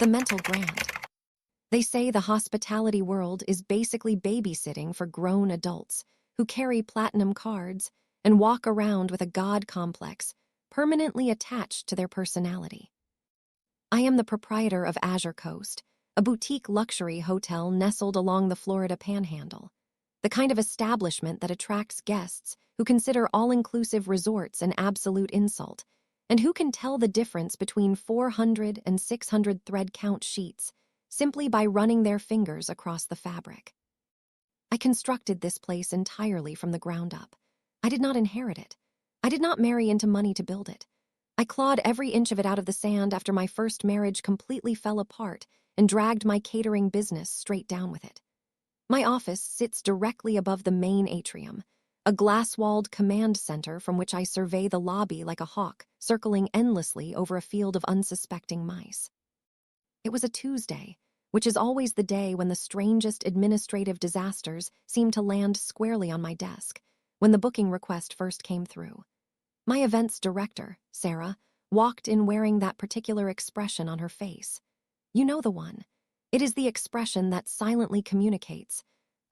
the mental grand. They say the hospitality world is basically babysitting for grown adults who carry platinum cards and walk around with a god complex permanently attached to their personality. I am the proprietor of Azure Coast, a boutique luxury hotel nestled along the Florida Panhandle, the kind of establishment that attracts guests who consider all-inclusive resorts an absolute insult, and who can tell the difference between 400 and 600 thread count sheets simply by running their fingers across the fabric. I constructed this place entirely from the ground up. I did not inherit it. I did not marry into money to build it. I clawed every inch of it out of the sand after my first marriage completely fell apart and dragged my catering business straight down with it. My office sits directly above the main atrium, a glass-walled command center from which I survey the lobby like a hawk, circling endlessly over a field of unsuspecting mice. It was a Tuesday, which is always the day when the strangest administrative disasters seem to land squarely on my desk, when the booking request first came through. My events director, Sarah, walked in wearing that particular expression on her face. You know the one. It is the expression that silently communicates.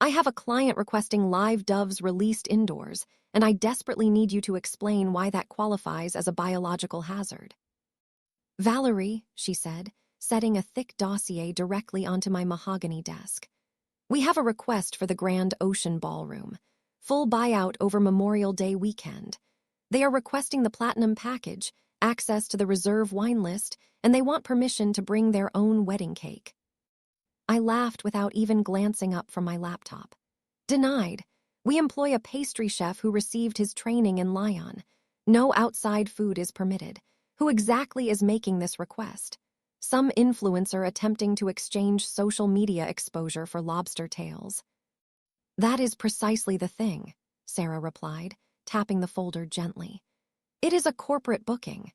I have a client requesting live doves released indoors, and I desperately need you to explain why that qualifies as a biological hazard. Valerie, she said, setting a thick dossier directly onto my mahogany desk. We have a request for the Grand Ocean Ballroom. Full buyout over Memorial Day weekend. They are requesting the Platinum Package, access to the reserve wine list, and they want permission to bring their own wedding cake. I laughed without even glancing up from my laptop. Denied. We employ a pastry chef who received his training in Lyon. No outside food is permitted. Who exactly is making this request? Some influencer attempting to exchange social media exposure for lobster tails. That is precisely the thing, Sarah replied, tapping the folder gently. It is a corporate booking.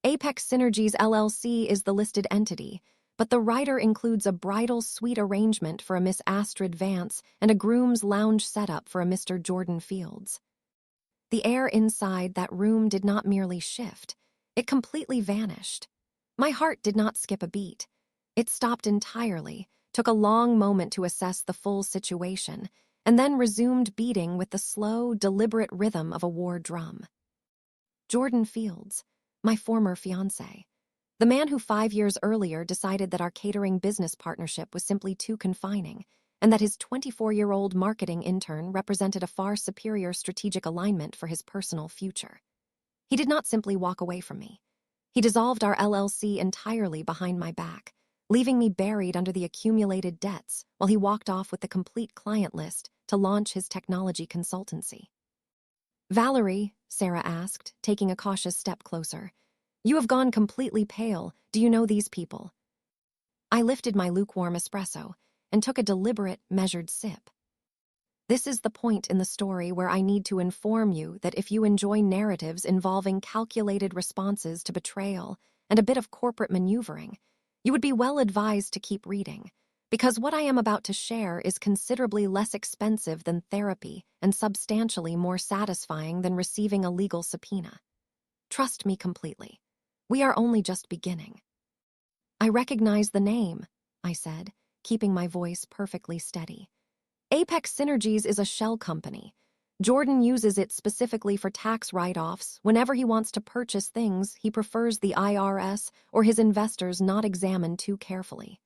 Apex Synergies LLC is the listed entity, but the writer includes a bridal suite arrangement for a Miss Astrid Vance and a groom's lounge setup for a Mr. Jordan Fields. The air inside that room did not merely shift, it completely vanished. My heart did not skip a beat. It stopped entirely, took a long moment to assess the full situation, and then resumed beating with the slow, deliberate rhythm of a war drum. Jordan Fields, my former fiancé. The man who 5 years earlier decided that our catering business partnership was simply too confining, and that his 24-year-old marketing intern represented a far superior strategic alignment for his personal future. He did not simply walk away from me. He dissolved our LLC entirely behind my back, leaving me buried under the accumulated debts while he walked off with the complete client list to launch his technology consultancy. Valerie, Sarah asked, taking a cautious step closer, you have gone completely pale. Do you know these people? I lifted my lukewarm espresso and took a deliberate, measured sip. This is the point in the story where I need to inform you that if you enjoy narratives involving calculated responses to betrayal and a bit of corporate maneuvering, you would be well advised to keep reading, because what I am about to share is considerably less expensive than therapy and substantially more satisfying than receiving a legal subpoena. Trust me completely. We are only just beginning. I recognize the name, I said, keeping my voice perfectly steady. Apex Synergies is a shell company. Jordan uses it specifically for tax write-offs. Whenever he wants to purchase things, he prefers the IRS or his investors not examined too carefully.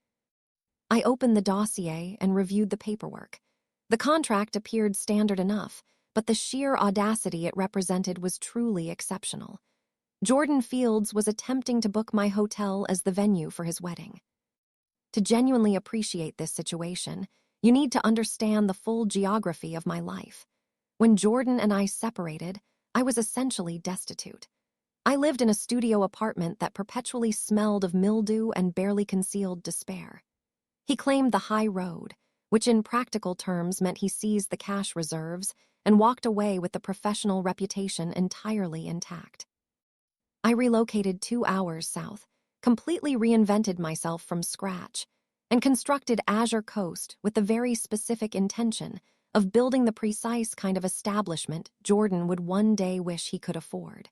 I opened the dossier and reviewed the paperwork. The contract appeared standard enough, but the sheer audacity it represented was truly exceptional. Jordan Fields was attempting to book my hotel as the venue for his wedding. To genuinely appreciate this situation, you need to understand the full geography of my life. When Jordan and I separated, I was essentially destitute. I lived in a studio apartment that perpetually smelled of mildew and barely concealed despair. He claimed the high road, which in practical terms meant he seized the cash reserves and walked away with the professional reputation entirely intact. I relocated 2 hours south, completely reinvented myself from scratch, and constructed Azure Coast with the very specific intention of building the precise kind of establishment Jordan would one day wish he could afford.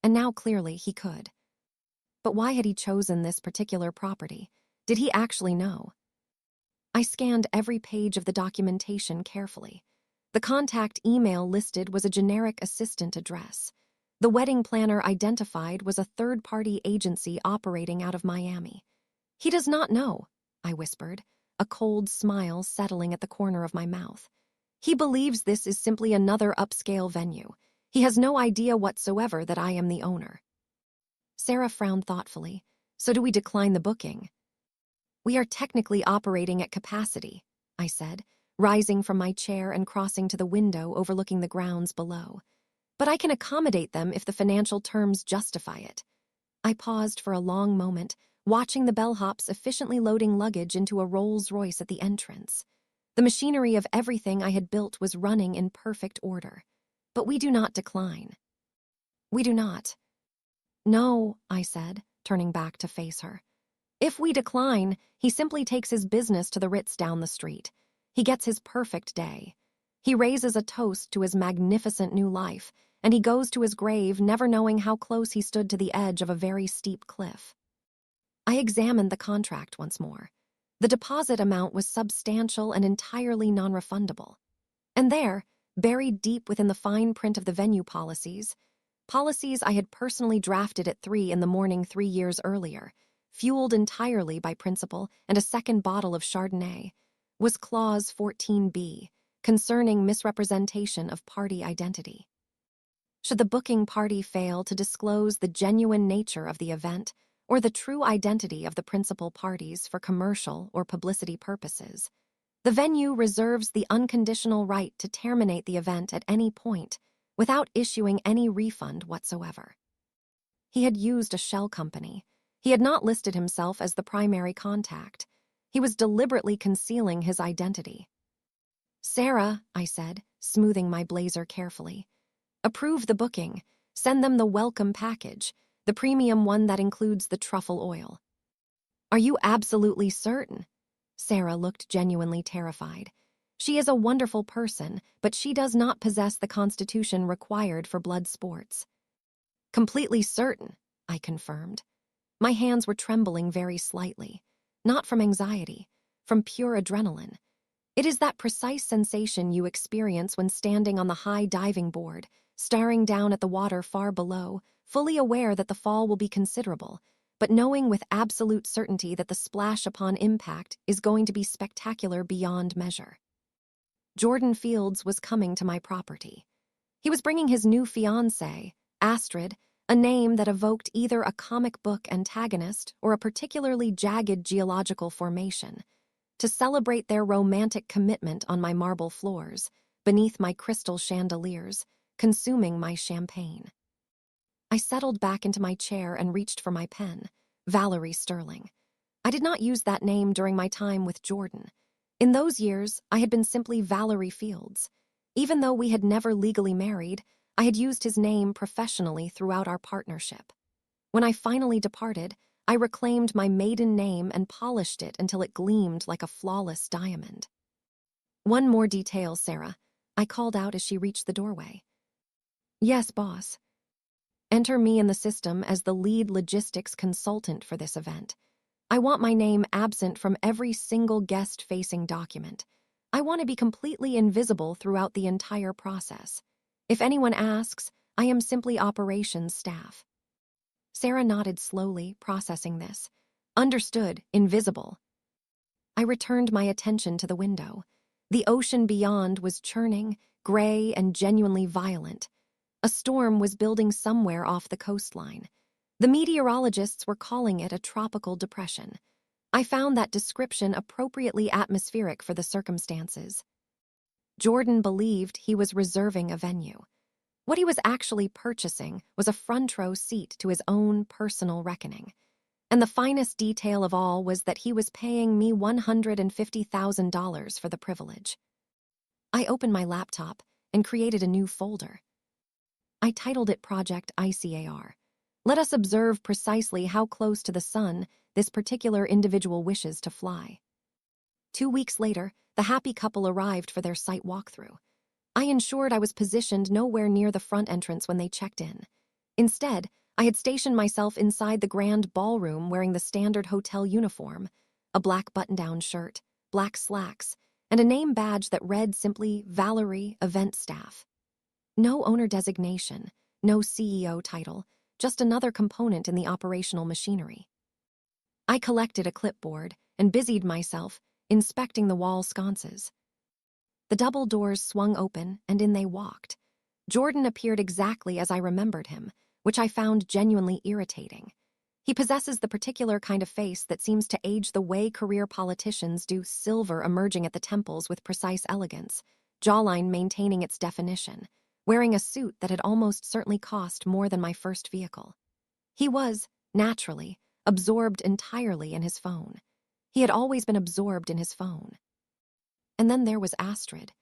And now clearly he could. But why had he chosen this particular property? Did he actually know? I scanned every page of the documentation carefully. The contact email listed was a generic assistant address. The wedding planner identified was a third-party agency operating out of Miami. He does not know, I whispered, a cold smile settling at the corner of my mouth. He believes this is simply another upscale venue. He has no idea whatsoever that I am the owner. Sarah frowned thoughtfully. So do we decline the booking? We are technically operating at capacity, I said, rising from my chair and crossing to the window overlooking the grounds below. But I can accommodate them if the financial terms justify it. I paused for a long moment, watching the bellhops efficiently loading luggage into a Rolls-Royce at the entrance. The machinery of everything I had built was running in perfect order. But we do not decline. We do not. No, I said, turning back to face her. If we decline, he simply takes his business to the Ritz down the street. He gets his perfect day. He raises a toast to his magnificent new life, and he goes to his grave never knowing how close he stood to the edge of a very steep cliff. I examined the contract once more. The deposit amount was substantial and entirely non-refundable. And there, buried deep within the fine print of the venue policies I had personally drafted at 3 a.m. 3 years earlier, fueled entirely by principle and a second bottle of Chardonnay, was Clause 14B, concerning misrepresentation of party identity. Should the booking party fail to disclose the genuine nature of the event or the true identity of the principal parties for commercial or publicity purposes, the venue reserves the unconditional right to terminate the event at any point without issuing any refund whatsoever. He had used a shell company. He had not listed himself as the primary contact. He was deliberately concealing his identity. Sarah, I said, smoothing my blazer carefully, approve the booking. Send them the welcome package, the premium one that includes the truffle oil. Are you absolutely certain? Sarah looked genuinely terrified. She is a wonderful person, but she does not possess the constitution required for blood sports. Completely certain, I confirmed. My hands were trembling very slightly, not from anxiety, from pure adrenaline. It is that precise sensation you experience when standing on the high diving board, staring down at the water far below, fully aware that the fall will be considerable, but knowing with absolute certainty that the splash upon impact is going to be spectacular beyond measure. Jordan Fields was coming to my property. He was bringing his new fiancée, Astrid, a name that evoked either a comic book antagonist or a particularly jagged geological formation, to celebrate their romantic commitment on my marble floors, beneath my crystal chandeliers, consuming my champagne. I settled back into my chair and reached for my pen, Valerie Sterling. I did not use that name during my time with Jordan. In those years, I had been simply Valerie Fields. Even though we had never legally married, I had used his name professionally throughout our partnership. When I finally departed, I reclaimed my maiden name and polished it until it gleamed like a flawless diamond. One more detail, Sarah, I called out as she reached the doorway. Yes, boss. Enter me in the system as the lead logistics consultant for this event. I want my name absent from every single guest-facing document. I want to be completely invisible throughout the entire process. If anyone asks, I am simply operations staff. Sarah nodded slowly, processing this. Understood, invisible. I returned my attention to the window. The ocean beyond was churning, gray and genuinely violent. A storm was building somewhere off the coastline. The meteorologists were calling it a tropical depression. I found that description appropriately atmospheric for the circumstances. Jordan believed he was reserving a venue. What he was actually purchasing was a front-row seat to his own personal reckoning. And the finest detail of all was that he was paying me $150,000 for the privilege. I opened my laptop and created a new folder. I titled it Project ICAR. Let us observe precisely how close to the sun this particular individual wishes to fly. 2 weeks later, the happy couple arrived for their site walkthrough. I ensured I was positioned nowhere near the front entrance when they checked in. Instead, I had stationed myself inside the grand ballroom wearing the standard hotel uniform, a black button-down shirt, black slacks, and a name badge that read simply Valerie Event Staff. No owner designation, no CEO title, just another component in the operational machinery. I collected a clipboard and busied myself inspecting the wall sconces. The double doors swung open, and in they walked. Jordan appeared exactly as I remembered him, which I found genuinely irritating. He possesses the particular kind of face that seems to age the way career politicians do, silver emerging at the temples with precise elegance, jawline maintaining its definition, wearing a suit that had almost certainly cost more than my first vehicle. He was, naturally, absorbed entirely in his phone. He had always been absorbed in his phone. And then there was Astrid.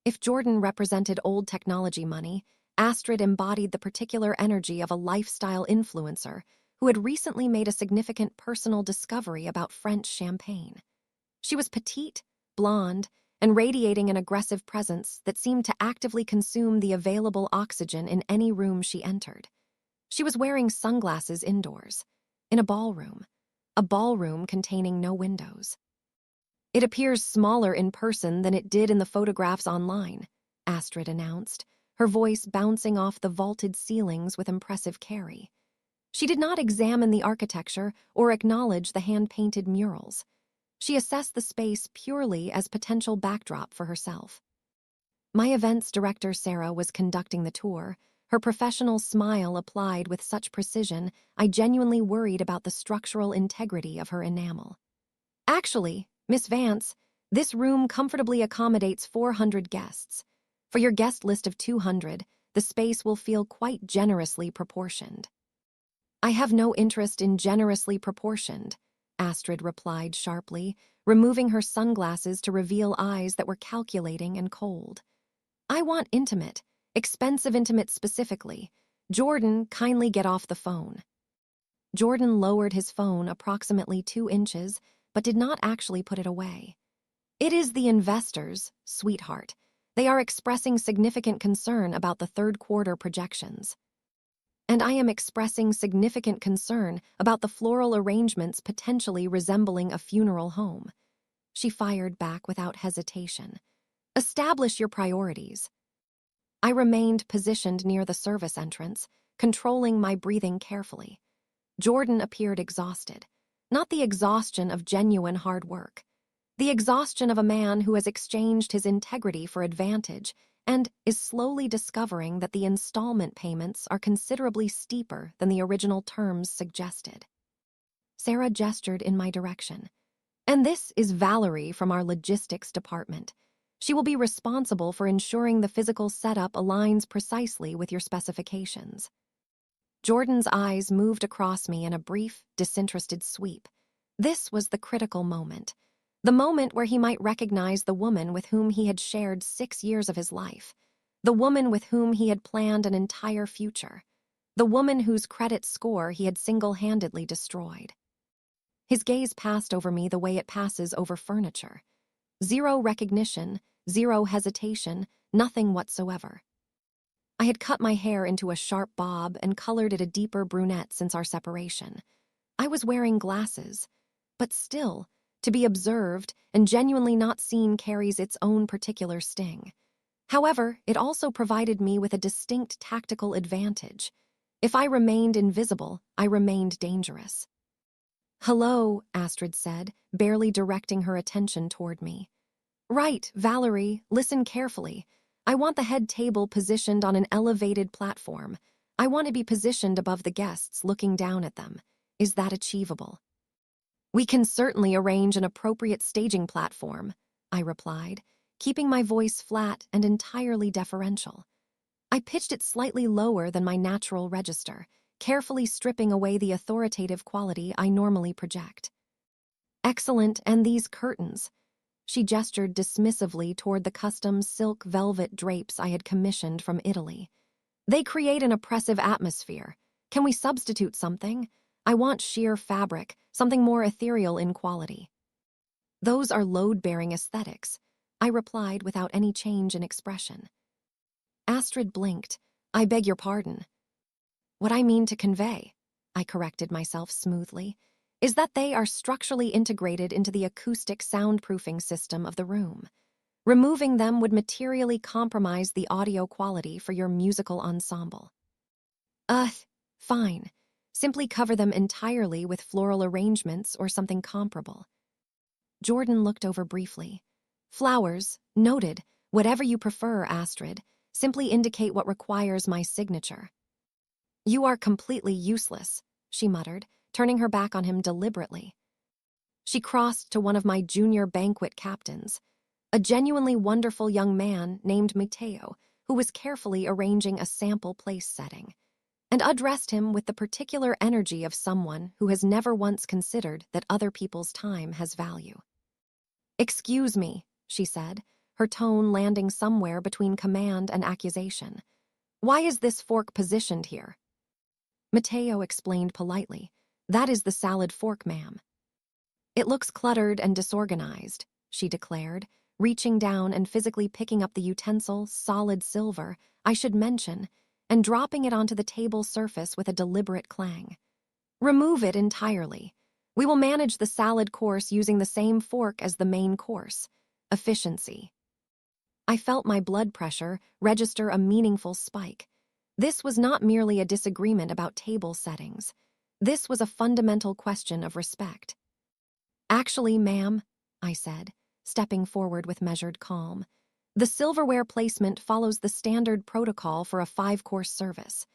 If Jordan represented old technology money, Astrid embodied the particular energy of a lifestyle influencer who had recently made a significant personal discovery about French champagne. She was petite, blonde, and radiating an aggressive presence that seemed to actively consume the available oxygen in any room she entered. She was wearing sunglasses indoors, in a ballroom containing no windows. "It appears smaller in person than it did in the photographs online," Astrid announced, her voice bouncing off the vaulted ceilings with impressive carry. She did not examine the architecture or acknowledge the hand-painted murals. She assessed the space purely as potential backdrop for herself. My events director, Sarah, was conducting the tour, her professional smile applied with such precision I genuinely worried about the structural integrity of her enamel. "Actually, Miss Vance, this room comfortably accommodates 400 guests. For your guest list of 200, the space will feel quite generously proportioned." "I have no interest in generously proportioned," Astrid replied sharply, removing her sunglasses to reveal eyes that were calculating and cold. "I want intimate, expensive intimate specifically. Jordan, kindly get off the phone." Jordan lowered his phone approximately 2 inches, but did not actually put it away. "It is the investors, sweetheart. They are expressing significant concern about the third quarter projections. And I am expressing significant concern about the floral arrangements potentially resembling a funeral home." She fired back without hesitation. "Establish your priorities." I remained positioned near the service entrance, controlling my breathing carefully. Jordan appeared exhausted, not the exhaustion of genuine hard work, the exhaustion of a man who has exchanged his integrity for advantage and is slowly discovering that the installment payments are considerably steeper than the original terms suggested. Sarah gestured in my direction. "And this is Valerie from our logistics department. She will be responsible for ensuring the physical setup aligns precisely with your specifications." Jordan's eyes moved across me in a brief, disinterested sweep. This was the critical moment. The moment where he might recognize the woman with whom he had shared 6 years of his life. The woman with whom he had planned an entire future. The woman whose credit score he had single-handedly destroyed. His gaze passed over me the way it passes over furniture. Zero recognition, zero hesitation, nothing whatsoever. I had cut my hair into a sharp bob and colored it a deeper brunette since our separation. I was wearing glasses, but still, to be observed and genuinely not seen carries its own particular sting. However, it also provided me with a distinct tactical advantage. If I remained invisible, I remained dangerous. "Hello," Astrid said, barely directing her attention toward me. "Right, Valerie, listen carefully. I want the head table positioned on an elevated platform. I want to be positioned above the guests, looking down at them. Is that achievable?" "We can certainly arrange an appropriate staging platform," I replied, keeping my voice flat and entirely deferential. I pitched it slightly lower than my natural register, carefully stripping away the authoritative quality I normally project. "Excellent, and these curtains." She gestured dismissively toward the custom silk velvet drapes I had commissioned from Italy. "They create an oppressive atmosphere. Can we substitute something? I want sheer fabric, something more ethereal in quality." "Those are load-bearing aesthetics," I replied without any change in expression. Astrid blinked. "I beg your pardon." What I mean to convey, I corrected myself smoothly, is that they are structurally integrated into the acoustic soundproofing system of the room. Removing them would materially compromise the audio quality for your musical ensemble. Fine. Simply cover them entirely with floral arrangements or something comparable. Jordan looked over briefly. Flowers, noted. Whatever you prefer, Astrid. Simply indicate what requires my signature. You are completely useless, she muttered, turning her back on him deliberately. She crossed to one of my junior banquet captains, a genuinely wonderful young man named Matteo, who was carefully arranging a sample place setting, and addressed him with the particular energy of someone who has never once considered that other people's time has value. "Excuse me," she said, her tone landing somewhere between command and accusation. "Why is this fork positioned here?" Matteo explained politely. "That is the salad fork, ma'am." "It looks cluttered and disorganized," she declared, reaching down and physically picking up the utensil, solid silver, I should mention, and dropping it onto the table surface with a deliberate clang. "Remove it entirely. We will manage the salad course using the same fork as the main course. Efficiency." I felt my blood pressure register a meaningful spike. This was not merely a disagreement about table settings. This was a fundamental question of respect. "Actually, ma'am," I said, stepping forward with measured calm, "the silverware placement follows the standard protocol for a 5-course service.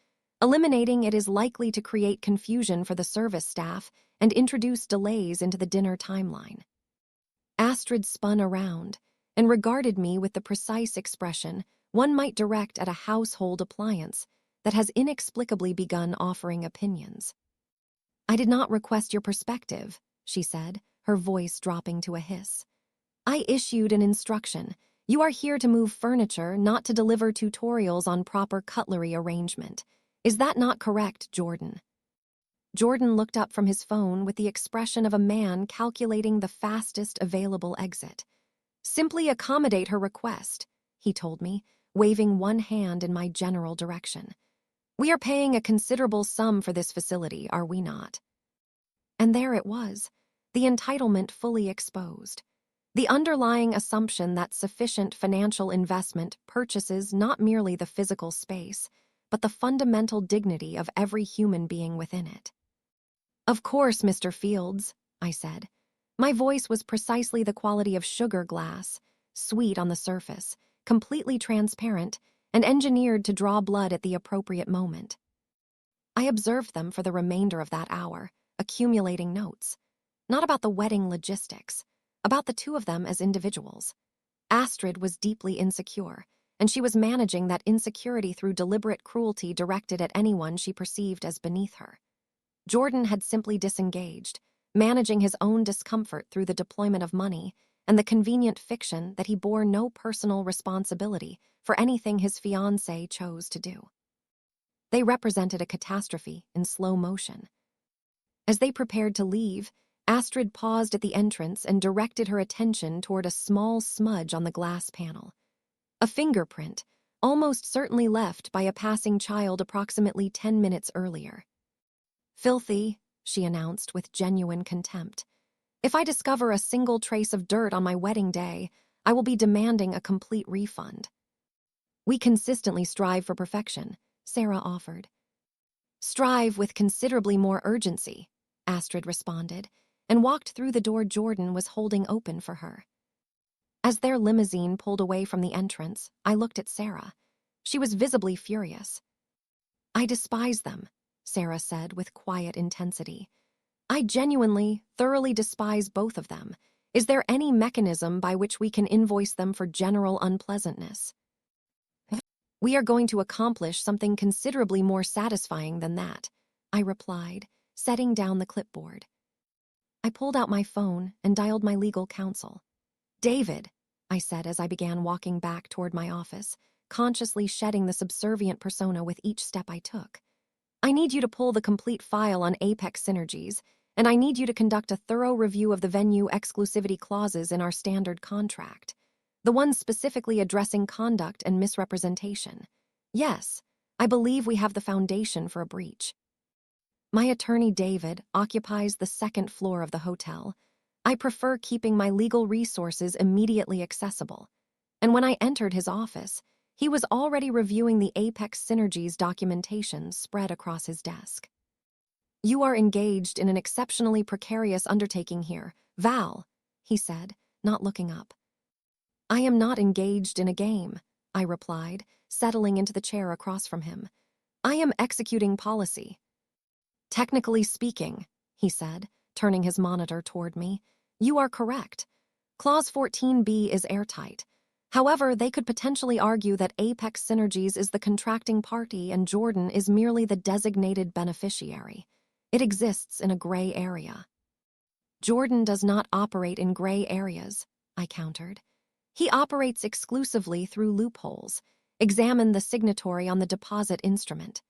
Eliminating it is likely to create confusion for the service staff and introduce delays into the dinner timeline." Astrid spun around and regarded me with the precise expression one might direct at a household appliance that has inexplicably begun offering opinions. "I did not request your perspective," she said, her voice dropping to a hiss. "I issued an instruction. You are here to move furniture, not to deliver tutorials on proper cutlery arrangement. Is that not correct, Jordan?" Jordan looked up from his phone with the expression of a man calculating the fastest available exit. "Simply accommodate her request," he told me, waving one hand in my general direction. "We are paying a considerable sum for this facility, are we not?" And there it was, the entitlement fully exposed. The underlying assumption that sufficient financial investment purchases not merely the physical space, but the fundamental dignity of every human being within it. "Of course, Mr. Fields," I said. My voice was precisely the quality of sugar glass, sweet on the surface, completely transparent, and engineered to draw blood at the appropriate moment. I observed them for the remainder of that hour, accumulating notes. Not about the wedding logistics, about the two of them as individuals. Astrid was deeply insecure, and she was managing that insecurity through deliberate cruelty directed at anyone she perceived as beneath her. Jordan had simply disengaged, managing his own discomfort through the deployment of money and the convenient fiction that he bore no personal responsibility for anything his fiancée chose to do. They represented a catastrophe in slow motion. As they prepared to leave, Astrid paused at the entrance and directed her attention toward a small smudge on the glass panel. A fingerprint, almost certainly left by a passing child approximately 10 minutes earlier. "Filthy," she announced with genuine contempt. "If I discover a single trace of dirt on my wedding day, I will be demanding a complete refund." "We consistently strive for perfection," Sarah offered. "Strive with considerably more urgency," Astrid responded, and walked through the door Jordan was holding open for her. As their limousine pulled away from the entrance, I looked at Sarah. She was visibly furious. "I despise them," Sarah said with quiet intensity. "I genuinely, thoroughly despise both of them. Is there any mechanism by which we can invoice them for general unpleasantness?" "We are going to accomplish something considerably more satisfying than that," I replied, setting down the clipboard. I pulled out my phone and dialed my legal counsel. "David," I said as I began walking back toward my office, consciously shedding the subservient persona with each step I took. "I need you to pull the complete file on Apex Synergies, and I need you to conduct a thorough review of the venue exclusivity clauses in our standard contract, the ones specifically addressing conduct and misrepresentation. Yes, I believe we have the foundation for a breach. My attorney, David, occupies the second floor of the hotel. I prefer keeping my legal resources immediately accessible. And when I entered his office, he was already reviewing the Apex Synergies documentation spread across his desk. "You are engaged in an exceptionally precarious undertaking here, Val," he said, not looking up. "I am not engaged in a game," I replied, settling into the chair across from him. "I am executing policy." "Technically speaking," he said, turning his monitor toward me, "you are correct. Clause 14B is airtight. However, they could potentially argue that Apex Synergies is the contracting party and Jordan is merely the designated beneficiary. It exists in a gray area." "Jordan does not operate in gray areas," I countered. "He operates exclusively through loopholes. Examine the signatory on the deposit instrument."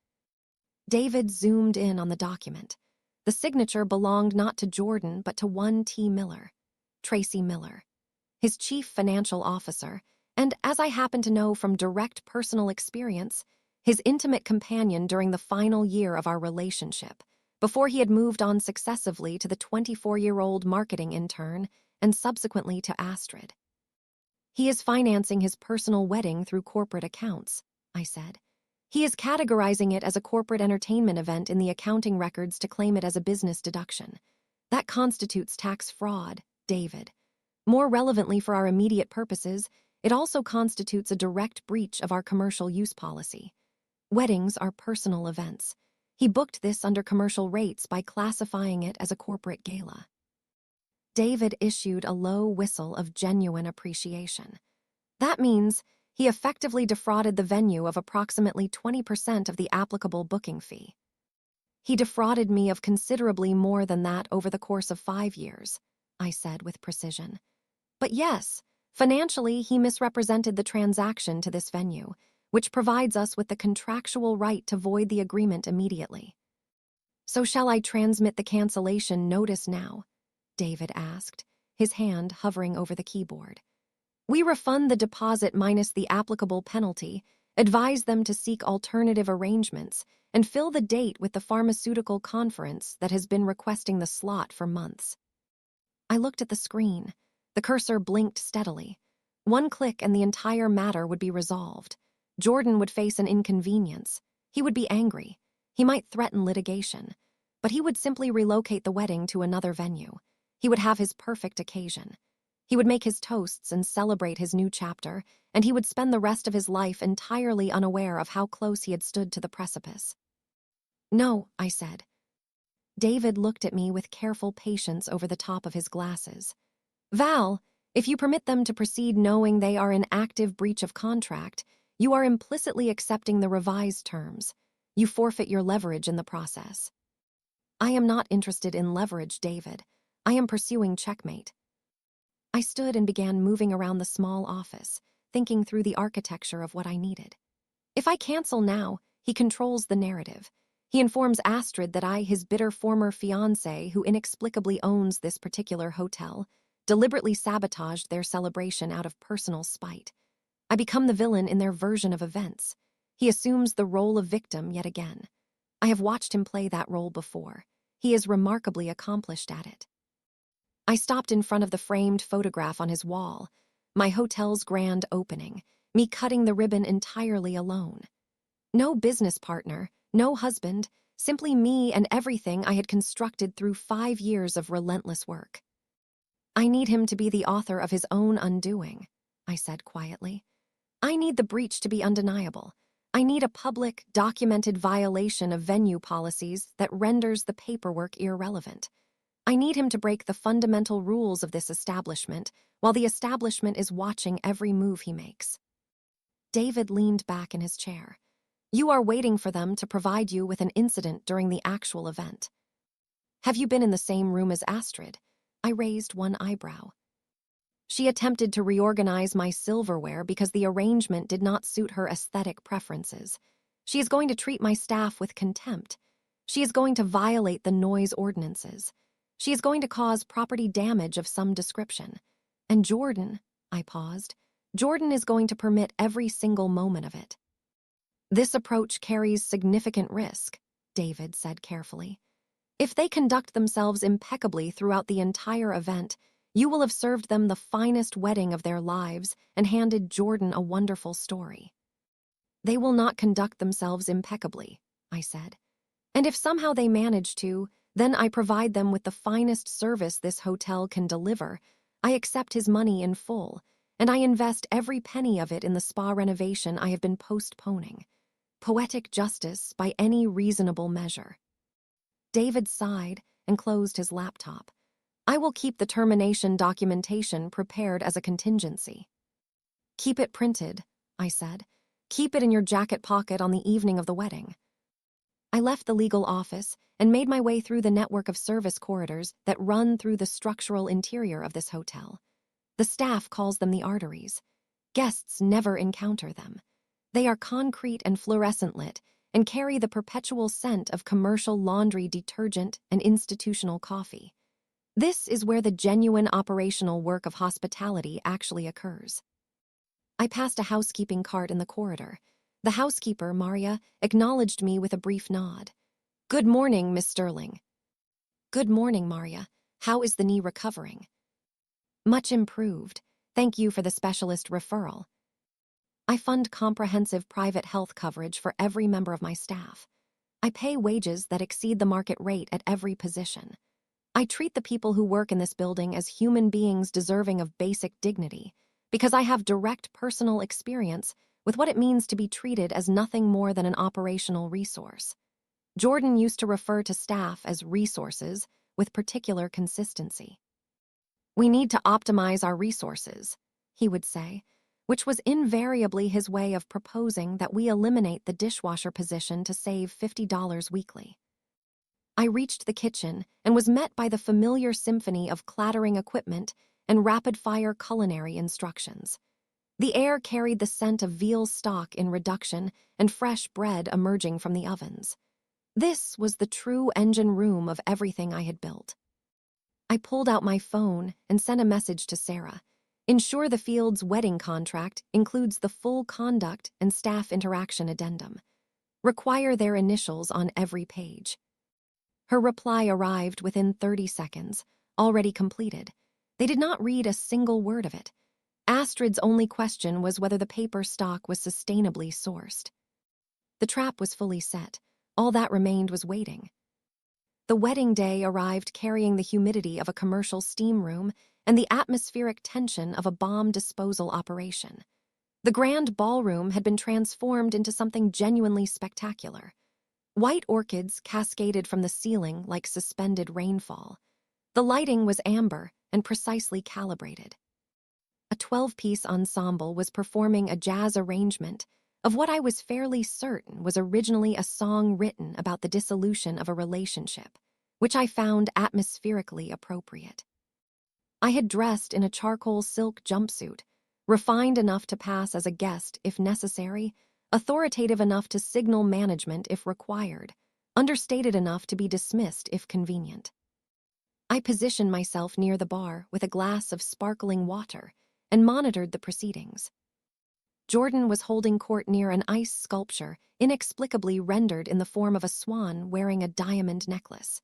David zoomed in on the document. The signature belonged not to Jordan but to one T. Miller, Tracy Miller, his chief financial officer, and, as I happen to know from direct personal experience, his intimate companion during the final year of our relationship, before he had moved on successively to the 24-year-old marketing intern and subsequently to Astrid. "He is financing his personal wedding through corporate accounts," I said. "He is categorizing it as a corporate entertainment event in the accounting records to claim it as a business deduction. That constitutes tax fraud, David. More relevantly for our immediate purposes, it also constitutes a direct breach of our commercial use policy. Weddings are personal events. He booked this under commercial rates by classifying it as a corporate gala." David issued a low whistle of genuine appreciation. "That means he effectively defrauded the venue of approximately 20% of the applicable booking fee." "He defrauded me of considerably more than that over the course of 5 years," I said with precision. "But yes, financially he misrepresented the transaction to this venue, which provides us with the contractual right to void the agreement immediately." "So shall I transmit the cancellation notice now?" David asked, his hand hovering over the keyboard. "We refund the deposit minus the applicable penalty, advise them to seek alternative arrangements, and fill the date with the pharmaceutical conference that has been requesting the slot for months." I looked at the screen. The cursor blinked steadily. One click and the entire matter would be resolved. Jordan would face an inconvenience. He would be angry. He might threaten litigation. But he would simply relocate the wedding to another venue. He would have his perfect occasion. He would make his toasts and celebrate his new chapter, and he would spend the rest of his life entirely unaware of how close he had stood to the precipice. "No," I said. David looked at me with careful patience over the top of his glasses. "Val, if you permit them to proceed knowing they are in active breach of contract, you are implicitly accepting the revised terms. You forfeit your leverage in the process." "I am not interested in leverage, David. I am pursuing checkmate." I stood and began moving around the small office, thinking through the architecture of what I needed. If I cancel now, he controls the narrative. He informs Astrid that I, his bitter former fiancé who inexplicably owns this particular hotel, deliberately sabotaged their celebration out of personal spite. I become the villain in their version of events. He assumes the role of victim yet again. I have watched him play that role before. He is remarkably accomplished at it. I stopped in front of the framed photograph on his wall, my hotel's grand opening, me cutting the ribbon entirely alone. No business partner, no husband, simply me and everything I had constructed through 5 years of relentless work. "I need him to be the author of his own undoing," I said quietly. "I need the breach to be undeniable. I need a public, documented violation of venue policies that renders the paperwork irrelevant. I need him to break the fundamental rules of this establishment while the establishment is watching every move he makes." David leaned back in his chair. "You are waiting for them to provide you with an incident during the actual event." "Have you been in the same room as Astrid?" I raised one eyebrow. "She attempted to reorganize my silverware because the arrangement did not suit her aesthetic preferences. She is going to treat my staff with contempt. She is going to violate the noise ordinances. She is going to cause property damage of some description. And Jordan," I paused, "Jordan is going to permit every single moment of it." This approach carries significant risk, David said carefully. If they conduct themselves impeccably throughout the entire event, you will have served them the finest wedding of their lives and handed Jordan a wonderful story. They will not conduct themselves impeccably, I said. And if somehow they manage to, then I provide them with the finest service this hotel can deliver. I accept his money in full, and I invest every penny of it in the spa renovation I have been postponing. Poetic justice by any reasonable measure. David sighed and closed his laptop. I will keep the termination documentation prepared as a contingency. Keep it printed, I said. Keep it in your jacket pocket on the evening of the wedding. I left the legal office and made my way through the network of service corridors that run through the structural interior of this hotel. The staff calls them the arteries. Guests never encounter them. They are concrete and fluorescent lit and carry the perpetual scent of commercial laundry detergent and institutional coffee. This is where the genuine operational work of hospitality actually occurs. I passed a housekeeping cart in the corridor. The housekeeper, Maria, acknowledged me with a brief nod. Good morning, Miss Sterling. Good morning, Maria. How is the knee recovering? Much improved. Thank you for the specialist referral. I fund comprehensive private health coverage for every member of my staff. I pay wages that exceed the market rate at every position. I treat the people who work in this building as human beings deserving of basic dignity, because I have direct personal experience with what it means to be treated as nothing more than an operational resource. Jordan used to refer to staff as resources with particular consistency. We need to optimize our resources, he would say, which was invariably his way of proposing that we eliminate the dishwasher position to save $50 weekly. I reached the kitchen and was met by the familiar symphony of clattering equipment and rapid-fire culinary instructions. The air carried the scent of veal stock in reduction and fresh bread emerging from the ovens. This was the true engine room of everything I had built. I pulled out my phone and sent a message to Sarah. Ensure the field's wedding contract includes the full conduct and staff interaction addendum. Require their initials on every page. Her reply arrived within 30 seconds, already completed. They did not read a single word of it. Astrid's only question was whether the paper stock was sustainably sourced. The trap was fully set. All that remained was waiting. The wedding day arrived carrying the humidity of a commercial steam room and the atmospheric tension of a bomb disposal operation. The grand ballroom had been transformed into something genuinely spectacular. White orchids cascaded from the ceiling like suspended rainfall. The lighting was amber and precisely calibrated. A 12-piece ensemble was performing a jazz arrangement of what I was fairly certain was originally a song written about the dissolution of a relationship, which I found atmospherically appropriate. I had dressed in a charcoal silk jumpsuit, refined enough to pass as a guest if necessary, authoritative enough to signal management if required, understated enough to be dismissed if convenient. I positioned myself near the bar with a glass of sparkling water and monitored the proceedings. Jordan was holding court near an ice sculpture inexplicably rendered in the form of a swan wearing a diamond necklace.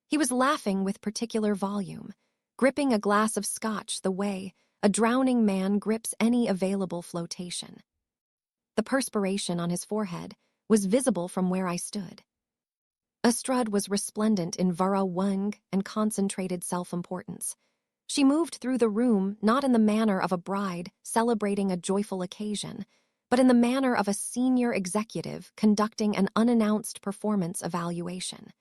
He was laughing with particular volume, gripping a glass of scotch the way a drowning man grips any available flotation. The perspiration on his forehead was visible from where I stood. Astrud was resplendent in Vara Wung and concentrated self-importance. She moved through the room not in the manner of a bride celebrating a joyful occasion, but in the manner of a senior executive conducting an unannounced performance evaluation.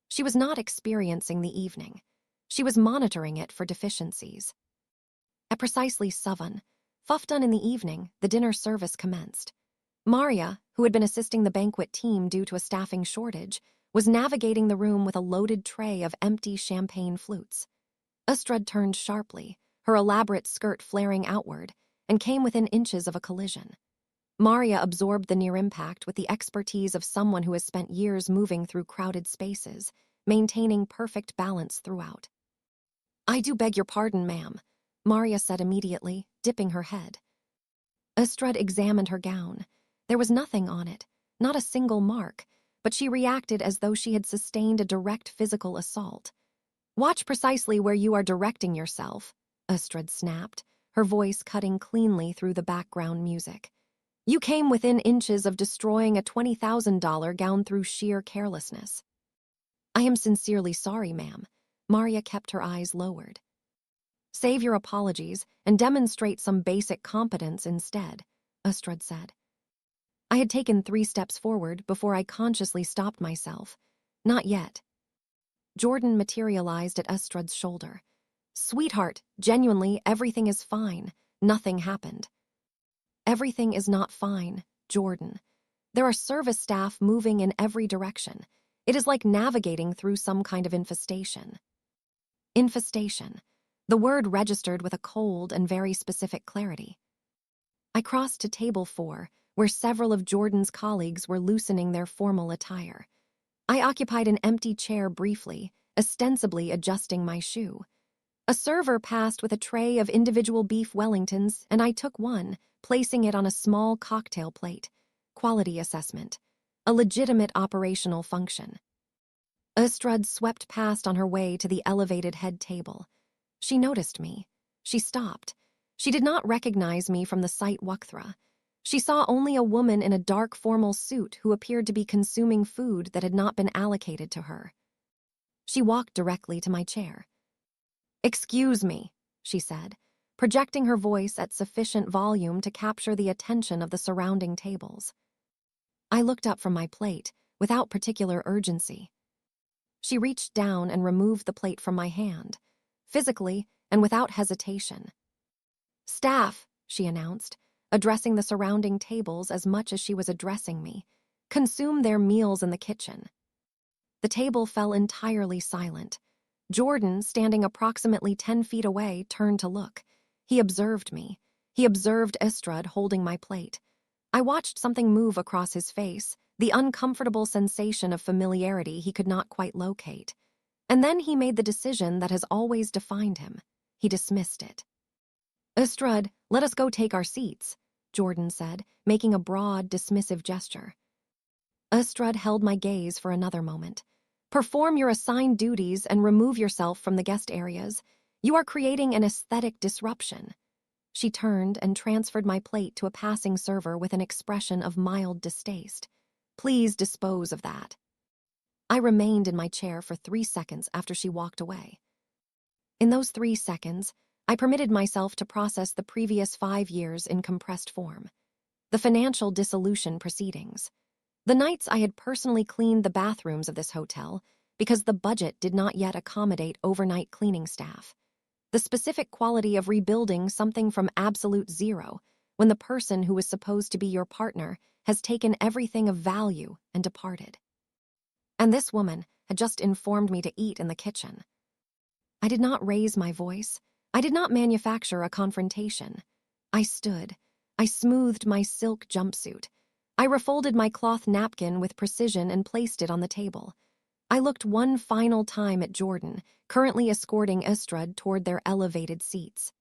She was not experiencing the evening. She was monitoring it for deficiencies. At precisely 7, done in the evening, the dinner service commenced. Maria, who had been assisting the banquet team due to a staffing shortage, was navigating the room with a loaded tray of empty champagne flutes. Astrud turned sharply, her elaborate skirt flaring outward, and came within inches of a collision. Maria absorbed the near impact with the expertise of someone who has spent years moving through crowded spaces, maintaining perfect balance throughout. "I do beg your pardon, ma'am," Maria said immediately, dipping her head. Astrud examined her gown. There was nothing on it, not a single mark, but she reacted as though she had sustained a direct physical assault. "Watch precisely where you are directing yourself," Ustrud snapped, her voice cutting cleanly through the background music. "You came within inches of destroying a $20,000 gown through sheer carelessness." "I am sincerely sorry, ma'am." Maria kept her eyes lowered. "Save your apologies and demonstrate some basic competence instead," Ustrud said. I had taken 3 steps forward before I consciously stopped myself. "Not yet." Jordan materialized at Ustrud's shoulder. "Sweetheart, genuinely, everything is fine. Nothing happened." "Everything is not fine, Jordan. There are service staff moving in every direction. It is like navigating through some kind of infestation." Infestation. The word registered with a cold and very specific clarity. I crossed to table 4, where several of Jordan's colleagues were loosening their formal attire. I occupied an empty chair briefly, ostensibly adjusting my shoe. A server passed with a tray of individual beef Wellingtons, and I took one, placing it on a small cocktail plate. Quality assessment. A legitimate operational function. Ustrud swept past on her way to the elevated head table. She noticed me. She stopped. She did not recognize me from the sight Wakthra. She saw only a woman in a dark formal suit who appeared to be consuming food that had not been allocated to her. She walked directly to my chair. "Excuse me," she said, projecting her voice at sufficient volume to capture the attention of the surrounding tables. I looked up from my plate, without particular urgency. She reached down and removed the plate from my hand, physically and without hesitation. "Staff," she announced, addressing the surrounding tables as much as she was addressing me, "consume their meals in the kitchen." The table fell entirely silent. Jordan, standing approximately 10 feet away, turned to look. He observed me. He observed Ustrud holding my plate. I watched something move across his face, the uncomfortable sensation of familiarity he could not quite locate. And then he made the decision that has always defined him. He dismissed it. "Ustrud, let us go take our seats," Jordan said, making a broad, dismissive gesture. Ustrud held my gaze for another moment. "Perform your assigned duties and remove yourself from the guest areas. You are creating an aesthetic disruption." She turned and transferred my plate to a passing server with an expression of mild distaste. "Please dispose of that." I remained in my chair for 3 seconds after she walked away. In those 3 seconds, I permitted myself to process the previous 5 years in compressed form. The financial dissolution proceedings. The nights I had personally cleaned the bathrooms of this hotel because the budget did not yet accommodate overnight cleaning staff. The specific quality of rebuilding something from absolute zero when the person who was supposed to be your partner has taken everything of value and departed. And this woman had just informed me to eat in the kitchen. I did not raise my voice. I did not manufacture a confrontation. I stood. I smoothed my silk jumpsuit. I refolded my cloth napkin with precision and placed it on the table. I looked one final time at Jordan, currently escorting Ustrud toward their elevated seats.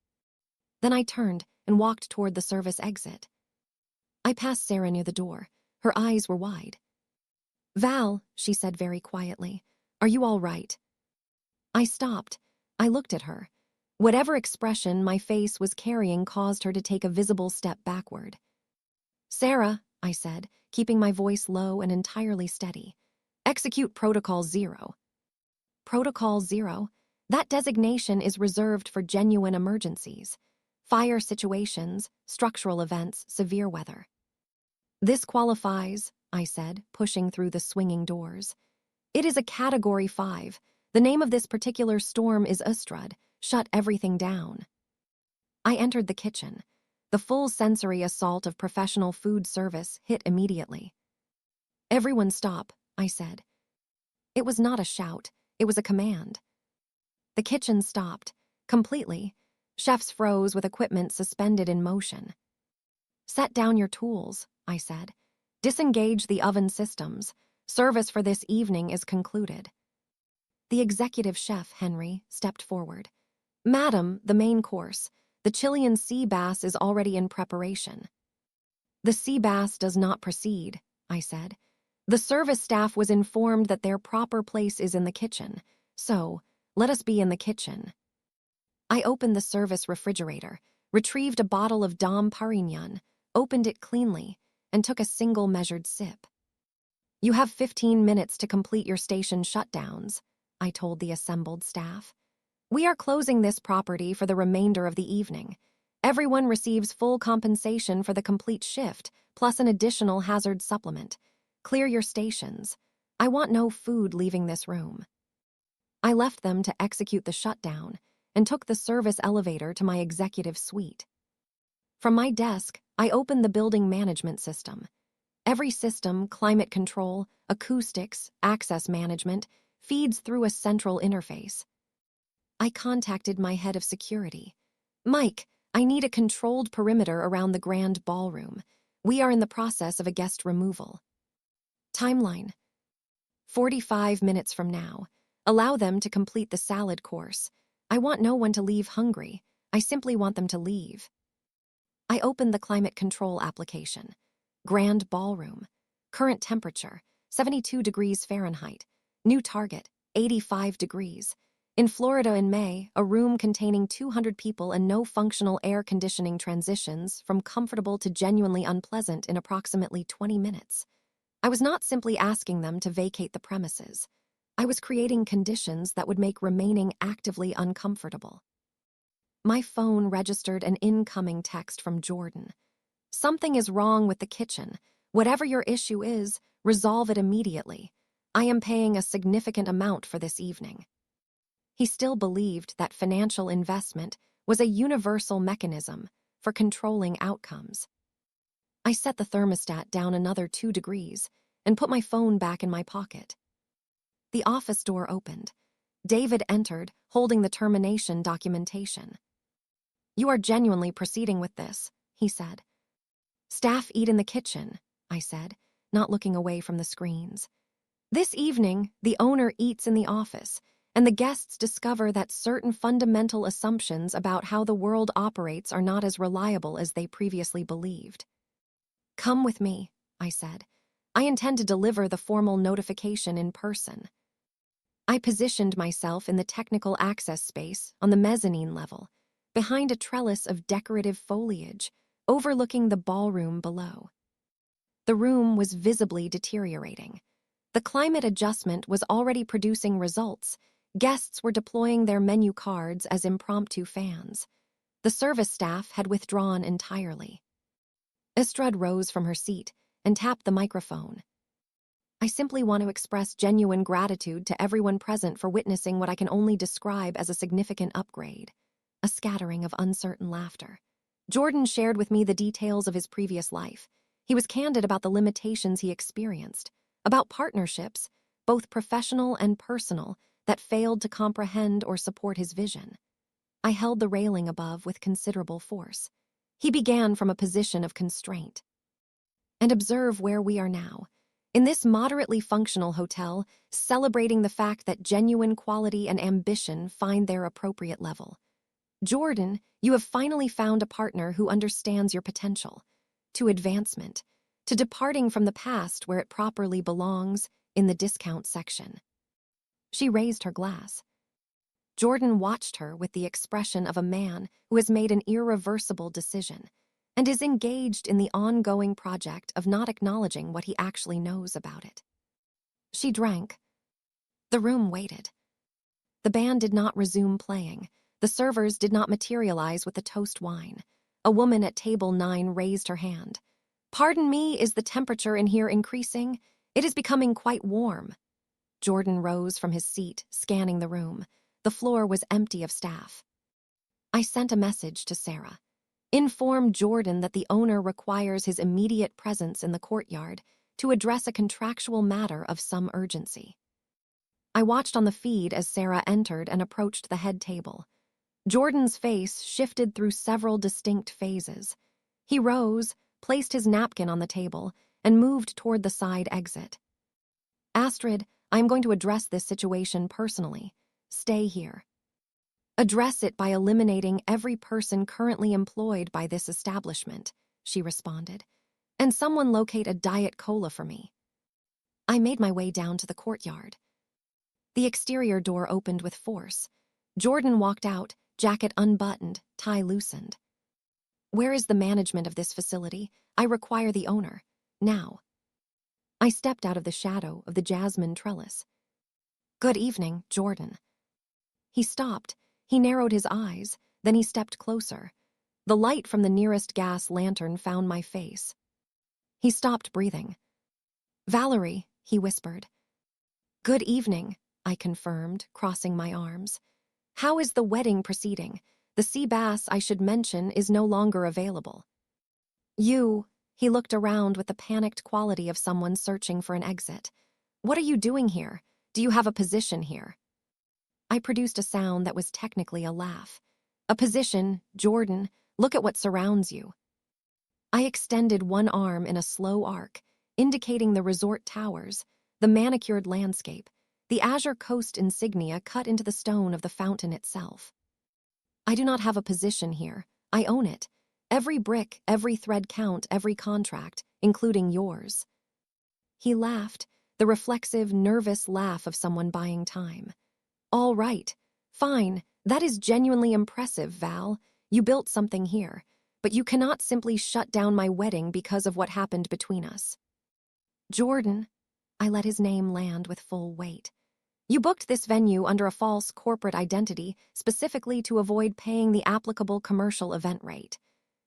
Then I turned and walked toward the service exit. I passed Sarah near the door. Her eyes were wide. "Val," she said very quietly, "are you all right?" I stopped. I looked at her. Whatever expression my face was carrying caused her to take a visible step backward. "Sarah," I said, keeping my voice low and entirely steady, "execute Protocol 0. Protocol 0? That designation is reserved for genuine emergencies. Fire situations, structural events, severe weather." "This qualifies," I said, pushing through the swinging doors. "It is a Category 5. The name of this particular storm is Ustrud. Shut everything down." I entered the kitchen. The full sensory assault of professional food service hit immediately. "Everyone stop," I said. It was not a shout, it was a command. The kitchen stopped, completely. Chefs froze with equipment suspended in motion. "Set down your tools," I said. "Disengage the oven systems. Service for this evening is concluded." The executive chef, Henry, stepped forward. "Madam, the main course. The Chilean sea bass is already in preparation." "The sea bass does not proceed," I said. The service staff was informed that their proper place is in the kitchen, so let us be in the kitchen. I opened the service refrigerator, retrieved a bottle of Dom Perignon, opened it cleanly, and took a single measured sip. You have 15 minutes to complete your station shutdowns, I told the assembled staff. We are closing this property for the remainder of the evening. Everyone receives full compensation for the complete shift, plus an additional hazard supplement. Clear your stations. I want no food leaving this room. I left them to execute the shutdown and took the service elevator to my executive suite. From my desk, I opened the building management system. Every system, climate control, acoustics, access management, feeds through a central interface. I contacted my head of security. Mike, I need a controlled perimeter around the grand ballroom. We are in the process of a guest removal. Timeline: 45 minutes from now. Allow them to complete the salad course. I want no one to leave hungry. I simply want them to leave. I opened the climate control application. Grand ballroom. Current temperature, 72 degrees Fahrenheit. New target, 85 degrees. In Florida in May, a room containing 200 people and no functional air conditioning transitions from comfortable to genuinely unpleasant in approximately 20 minutes. I was not simply asking them to vacate the premises. I was creating conditions that would make remaining actively uncomfortable. My phone registered an incoming text from Jordan. Something is wrong with the kitchen. Whatever your issue is, resolve it immediately. I am paying a significant amount for this evening. He still believed that financial investment was a universal mechanism for controlling outcomes. I set the thermostat down another 2 degrees and put my phone back in my pocket. The office door opened. David entered, holding the termination documentation. You are genuinely proceeding with this, he said. Staff eat in the kitchen, I said, not looking away from the screens. This evening, the owner eats in the office, and the guests discover that certain fundamental assumptions about how the world operates are not as reliable as they previously believed. Come with me, I said. I intend to deliver the formal notification in person. I positioned myself in the technical access space on the mezzanine level, behind a trellis of decorative foliage, overlooking the ballroom below. The room was visibly deteriorating. The climate adjustment was already producing results. Guests were deploying their menu cards as impromptu fans. The service staff had withdrawn entirely. Estrade rose from her seat and tapped the microphone. I simply want to express genuine gratitude to everyone present for witnessing what I can only describe as a significant upgrade. A scattering of uncertain laughter. Jordan shared with me the details of his previous life. He was candid about the limitations he experienced, about partnerships, both professional and personal, that failed to comprehend or support his vision. I held the railing above with considerable force. He began from a position of constraint. And observe where we are now. In this moderately functional hotel, celebrating the fact that genuine quality and ambition find their appropriate level. Jordan, you have finally found a partner who understands your potential. To advancement, to departing from the past where it properly belongs, in the discount section. She raised her glass. Jordan watched her with the expression of a man who has made an irreversible decision and is engaged in the ongoing project of not acknowledging what he actually knows about it. She drank. The room waited. The band did not resume playing. The servers did not materialize with the toast wine. A woman at table 9 raised her hand. Pardon me, is the temperature in here increasing? It is becoming quite warm. Jordan rose from his seat, scanning the room. The floor was empty of staff. I sent a message to Sarah. Inform Jordan that the owner requires his immediate presence in the courtyard to address a contractual matter of some urgency. I watched on the feed as Sarah entered and approached the head table. Jordan's face shifted through several distinct phases. He rose, placed his napkin on the table, and moved toward the side exit. Astrid, I am going to address this situation personally. Stay here. Address it by eliminating every person currently employed by this establishment, she responded. And someone locate a Diet Cola for me. I made my way down to the courtyard. The exterior door opened with force. Jordan walked out, jacket unbuttoned, tie loosened. Where is the management of this facility? I require the owner. Now. I stepped out of the shadow of the jasmine trellis. Good evening, Jordan. He stopped. He narrowed his eyes. Then he stepped closer. The light from the nearest gas lantern found my face. He stopped breathing. Valerie, he whispered. Good evening, I confirmed, crossing my arms. How is the wedding proceeding? The sea bass, I should mention, is no longer available. He looked around with the panicked quality of someone searching for an exit. What are you doing here? Do you have a position here? I produced a sound that was technically a laugh. A position, Jordan, look at what surrounds you. I extended one arm in a slow arc, indicating the resort towers, the manicured landscape, the Azure Coast insignia cut into the stone of the fountain itself. I do not have a position here. I own it. Every brick, every thread count, every contract, including yours. He laughed, the reflexive, nervous laugh of someone buying time. All right, fine, that is genuinely impressive, Val. You built something here, but you cannot simply shut down my wedding because of what happened between us. Jordan, I let his name land with full weight. You booked this venue under a false corporate identity specifically to avoid paying the applicable commercial event rate.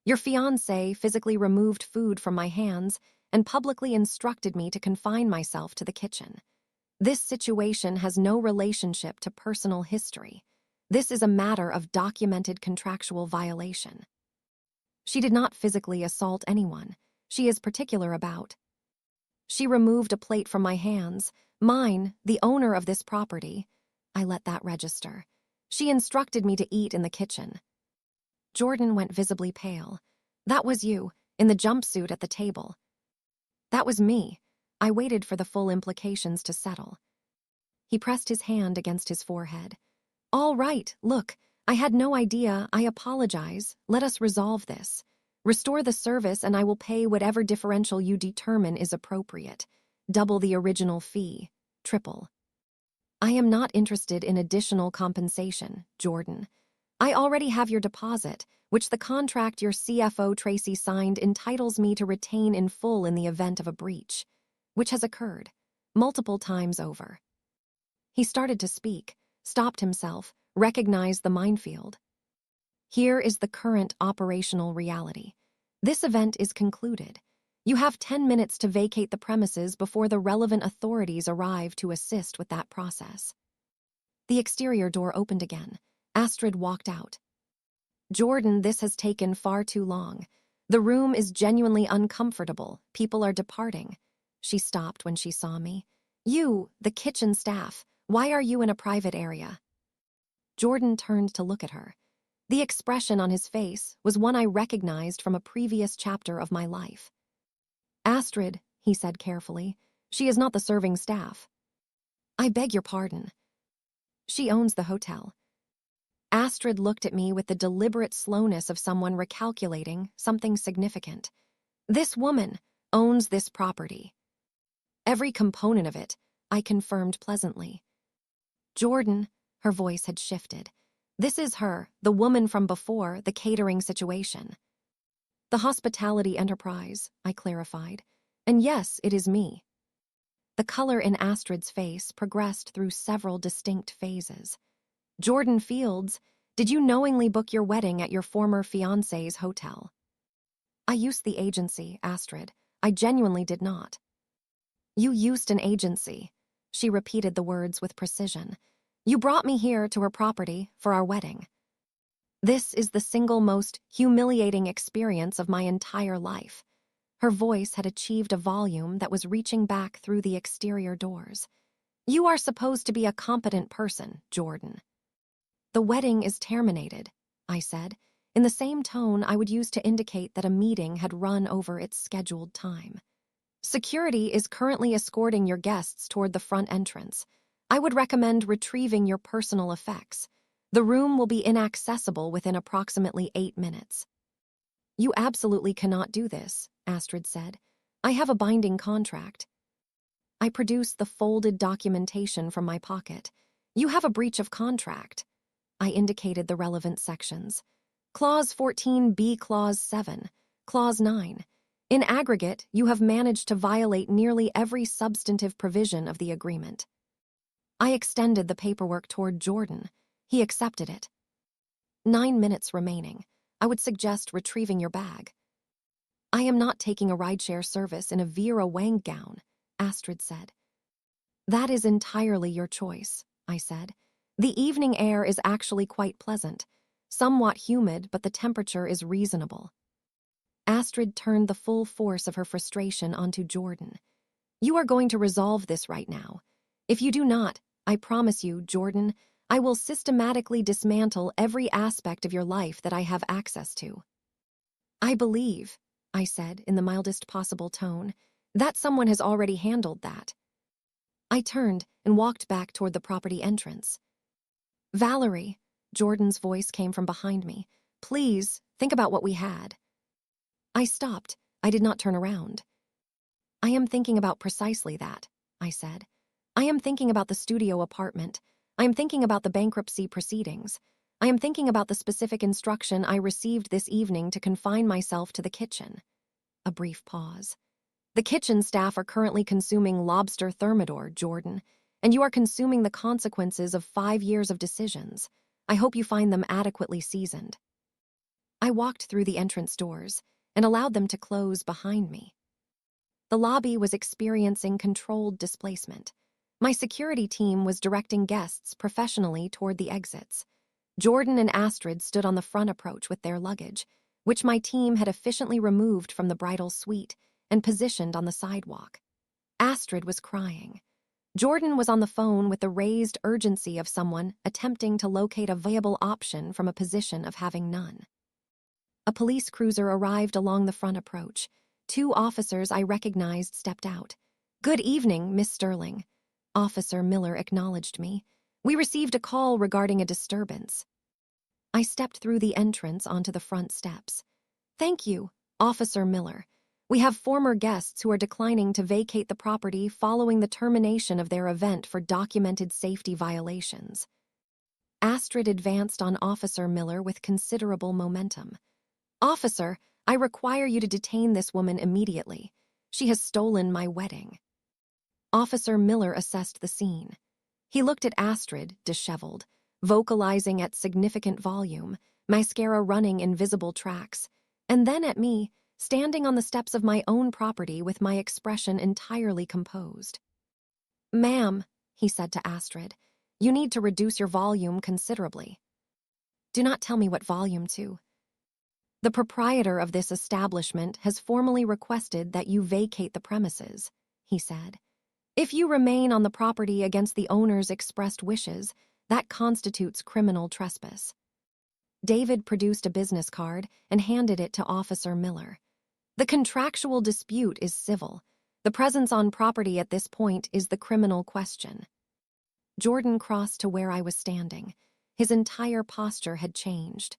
Your fiancé physically removed food from my hands and publicly instructed me to confine myself to the kitchen. This situation has no relationship to personal history. This is a matter of documented contractual violation. She did not physically assault anyone. She is particular about. She removed a plate from my hands. Mine, the owner of this property. I let that register. She instructed me to eat in the kitchen. Jordan went visibly pale. That was you, in the jumpsuit at the table. That was me. I waited for the full implications to settle. He pressed his hand against his forehead. All right, look, I had no idea. I apologize. Let us resolve this. Restore the service and I will pay whatever differential you determine is appropriate. Double the original fee. Triple. I am not interested in additional compensation, Jordan. I already have your deposit, which the contract your CFO Tracy signed entitles me to retain in full in the event of a breach, which has occurred multiple times over. He started to speak, stopped himself, recognized the minefield. Here is the current operational reality. This event is concluded. You have 10 minutes to vacate the premises before the relevant authorities arrive to assist with that process. The exterior door opened again. Astrid walked out. Jordan, this has taken far too long. The room is genuinely uncomfortable. People are departing. She stopped when she saw me. You, the kitchen staff, why are you in a private area? Jordan turned to look at her. The expression on his face was one I recognized from a previous chapter of my life. Astrid, he said carefully, she is not the serving staff. I beg your pardon. She owns the hotel. Astrid looked at me with the deliberate slowness of someone recalculating something significant. This woman owns this property. Every component of it, I confirmed pleasantly. Jordan, her voice had shifted. This is her, the woman from before, the catering situation. The hospitality enterprise, I clarified. And yes, it is me. The color in Astrid's face progressed through several distinct phases. Jordan Fields, did you knowingly book your wedding at your former fiancé's hotel? I used the agency, Astrid. I genuinely did not. You used an agency. She repeated the words with precision. You brought me here to her property for our wedding. This is the single most humiliating experience of my entire life. Her voice had achieved a volume that was reaching back through the exterior doors. You are supposed to be a competent person, Jordan. The wedding is terminated, I said, in the same tone I would use to indicate that a meeting had run over its scheduled time. Security is currently escorting your guests toward the front entrance. I would recommend retrieving your personal effects. The room will be inaccessible within approximately 8 minutes. You absolutely cannot do this, Astrid said. I have a binding contract. I produced the folded documentation from my pocket. You have a breach of contract. I indicated the relevant sections. Clause 14B, Clause 7, Clause 9. In aggregate, you have managed to violate nearly every substantive provision of the agreement. I extended the paperwork toward Jordan. He accepted it. 9 minutes remaining. I would suggest retrieving your bag. I am not taking a rideshare service in a Vera Wang gown, Astrid said. That is entirely your choice, I said. The evening air is actually quite pleasant, somewhat humid, but the temperature is reasonable. Astrid turned the full force of her frustration onto Jordan. You are going to resolve this right now. If you do not, I promise you, Jordan, I will systematically dismantle every aspect of your life that I have access to. I believe, I said in the mildest possible tone, that someone has already handled that. I turned and walked back toward the property entrance. Valerie, Jordan's voice came from behind me. Please, think about what we had. I stopped. I did not turn around. I am thinking about precisely that, I said. I am thinking about the studio apartment. I am thinking about the bankruptcy proceedings. I am thinking about the specific instruction I received this evening to confine myself to the kitchen. A brief pause. The kitchen staff are currently consuming lobster thermidor, Jordan, and you are consuming the consequences of 5 years of decisions. I hope you find them adequately seasoned. I walked through the entrance doors and allowed them to close behind me. The lobby was experiencing controlled displacement. My security team was directing guests professionally toward the exits. Jordan and Astrid stood on the front approach with their luggage, which my team had efficiently removed from the bridal suite and positioned on the sidewalk. Astrid was crying. Jordan was on the phone with the raised urgency of someone attempting to locate a viable option from a position of having none. A police cruiser arrived along the front approach. 2 officers I recognized stepped out. Good evening, Miss Sterling. Officer Miller acknowledged me. We received a call regarding a disturbance. I stepped through the entrance onto the front steps. Thank you, Officer Miller. We have former guests who are declining to vacate the property following the termination of their event for documented safety violations. Astrid advanced on Officer Miller with considerable momentum. Officer, I require you to detain this woman immediately. She has stolen my wedding. Officer Miller assessed the scene. He looked at Astrid, disheveled, vocalizing at significant volume, mascara running in visible tracks, and then at me, standing on the steps of my own property with my expression entirely composed. Ma'am, he said to Astrid, you need to reduce your volume considerably. Do not tell me what volume to. The proprietor of this establishment has formally requested that you vacate the premises, he said. If you remain on the property against the owner's expressed wishes, that constitutes criminal trespass. David produced a business card and handed it to Officer Miller. The contractual dispute is civil. The presence on property at this point is the criminal question. Jordan crossed to where I was standing. His entire posture had changed.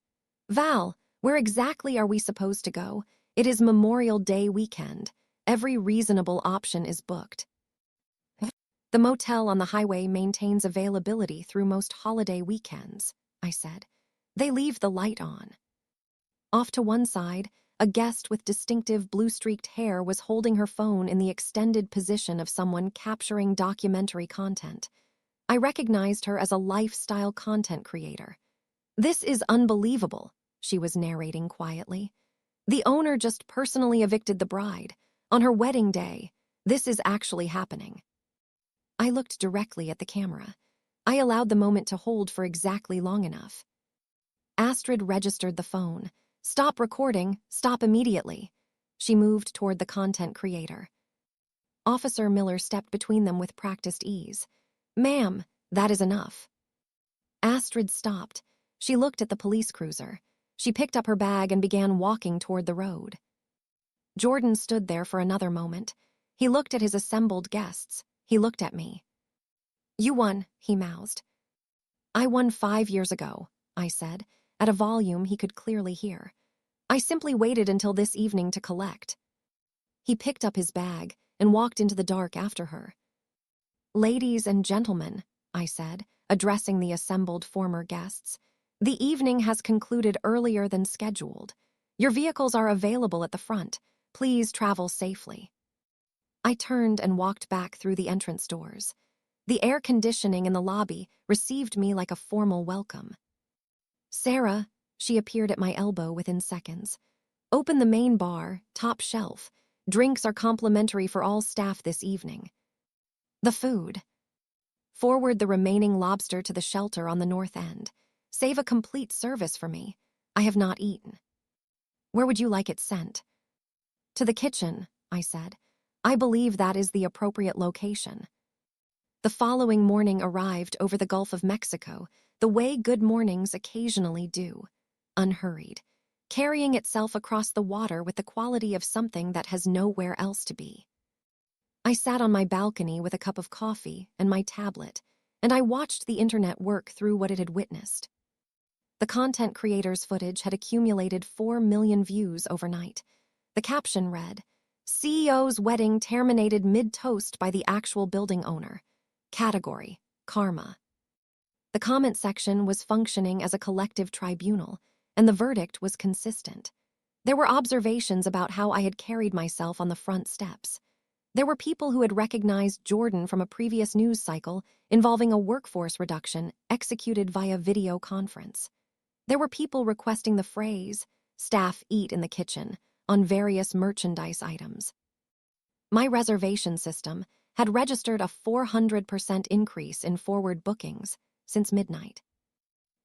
Val, where exactly are we supposed to go? It is Memorial Day weekend. Every reasonable option is booked. The motel on the highway maintains availability through most holiday weekends, I said. They leave the light on. Off to one side, a guest with distinctive blue-streaked hair was holding her phone in the extended position of someone capturing documentary content. I recognized her as a lifestyle content creator. This is unbelievable, she was narrating quietly. The owner just personally evicted the bride. On her wedding day, this is actually happening. I looked directly at the camera. I allowed the moment to hold for exactly long enough. Astrid registered the phone. Stop recording, stop immediately. She moved toward the content creator. Officer Miller stepped between them with practiced ease. Ma'am, that is enough. Astrid stopped. She looked at the police cruiser. She picked up her bag and began walking toward the road. Jordan stood there for another moment. He looked at his assembled guests. He looked at me. You won, he mouthed. I won 5 years ago, I said, at a volume he could clearly hear. I simply waited until this evening to collect. He picked up his bag and walked into the dark after her. Ladies and gentlemen, I said, addressing the assembled former guests, the evening has concluded earlier than scheduled. Your vehicles are available at the front. Please travel safely. I turned and walked back through the entrance doors. The air conditioning in the lobby received me like a formal welcome. Sarah, she appeared at my elbow within seconds. Open the main bar, top shelf. Drinks are complimentary for all staff this evening. The food. Forward the remaining lobster to the shelter on the north end. Save a complete service for me. I have not eaten. Where would you like it sent? To the kitchen, I said. I believe that is the appropriate location. The following morning arrived over the Gulf of Mexico, the way good mornings occasionally do, unhurried, carrying itself across the water with the quality of something that has nowhere else to be. I sat on my balcony with a cup of coffee and my tablet, and I watched the internet work through what it had witnessed. The content creator's footage had accumulated 4 million views overnight. The caption read, CEO's wedding terminated mid-toast by the actual building owner. Category, karma. The comment section was functioning as a collective tribunal, and the verdict was consistent. There were observations about how I had carried myself on the front steps. There were people who had recognized Jordan from a previous news cycle involving a workforce reduction executed via video conference. There were people requesting the phrase, staff eat in the kitchen, on various merchandise items. My reservation system had registered a 400% increase in forward bookings since midnight.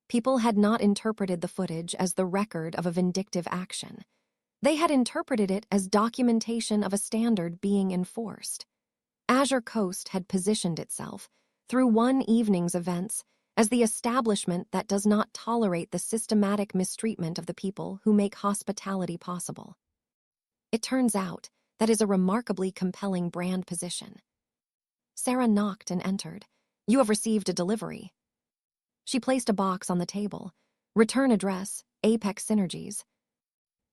People had not interpreted the footage as the record of a vindictive action. They had interpreted it as documentation of a standard being enforced. Azure Coast had positioned itself, through one evening's events, as the establishment that does not tolerate the systematic mistreatment of the people who make hospitality possible. It turns out that is a remarkably compelling brand position. Sarah knocked and entered. You have received a delivery. She placed a box on the table. Return address, Apex Synergies.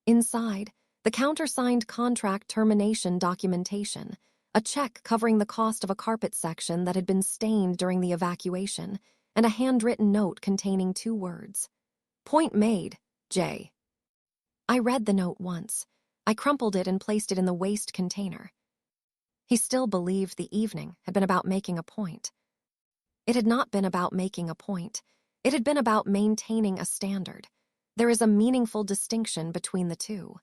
Inside, the countersigned contract termination documentation, a check covering the cost of a carpet section that had been stained during the evacuation, and a handwritten note containing 2 words. Point made, J. I read the note once. I crumpled it and placed it in the waste container. He still believed the evening had been about making a point. It had not been about making a point. It had been about maintaining a standard. There is a meaningful distinction between the two.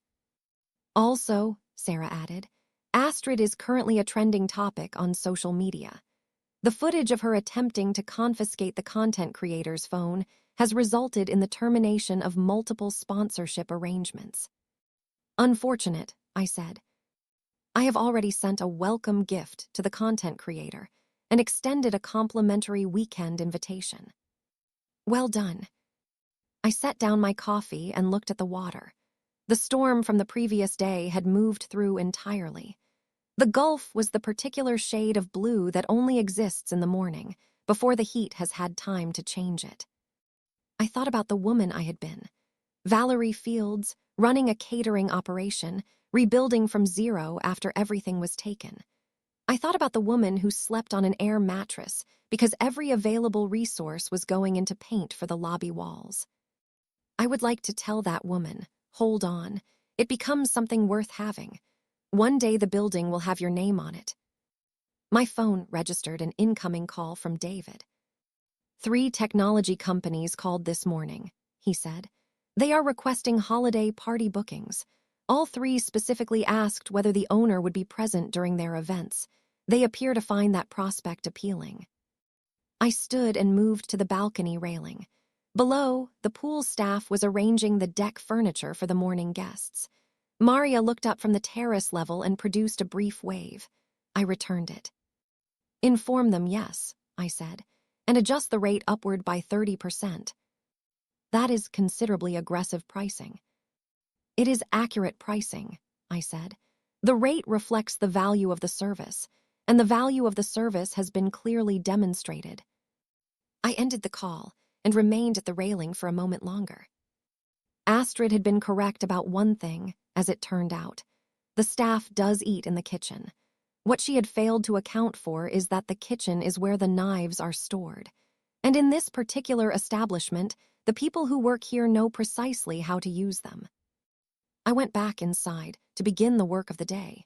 Also, Sarah added, Astrid is currently a trending topic on social media. The footage of her attempting to confiscate the content creator's phone has resulted in the termination of multiple sponsorship arrangements. Unfortunate, I said. I have already sent a welcome gift to the content creator and extended a complimentary weekend invitation. Well done. I set down my coffee and looked at the water. The storm from the previous day had moved through entirely. The Gulf was the particular shade of blue that only exists in the morning, before the heat has had time to change it. I thought about the woman I had been. Valerie Fields, running a catering operation, rebuilding from zero after everything was taken. I thought about the woman who slept on an air mattress because every available resource was going into paint for the lobby walls. I would like to tell that woman, hold on, it becomes something worth having. One day the building will have your name on it. My phone registered an incoming call from David. 3 technology companies called this morning, he said. They are requesting holiday party bookings. All 3 specifically asked whether the owner would be present during their events. They appear to find that prospect appealing. I stood and moved to the balcony railing. Below, the pool staff was arranging the deck furniture for the morning guests. Maria looked up from the terrace level and produced a brief wave. I returned it. Inform them, yes, I said, and adjust the rate upward by 30%. That is considerably aggressive pricing. It is accurate pricing, I said. The rate reflects the value of the service, and the value of the service has been clearly demonstrated. I ended the call and remained at the railing for a moment longer. Astrid had been correct about one thing, as it turned out. The staff does eat in the kitchen. What she had failed to account for is that the kitchen is where the knives are stored. And in this particular establishment, the people who work here know precisely how to use them. I went back inside to begin the work of the day.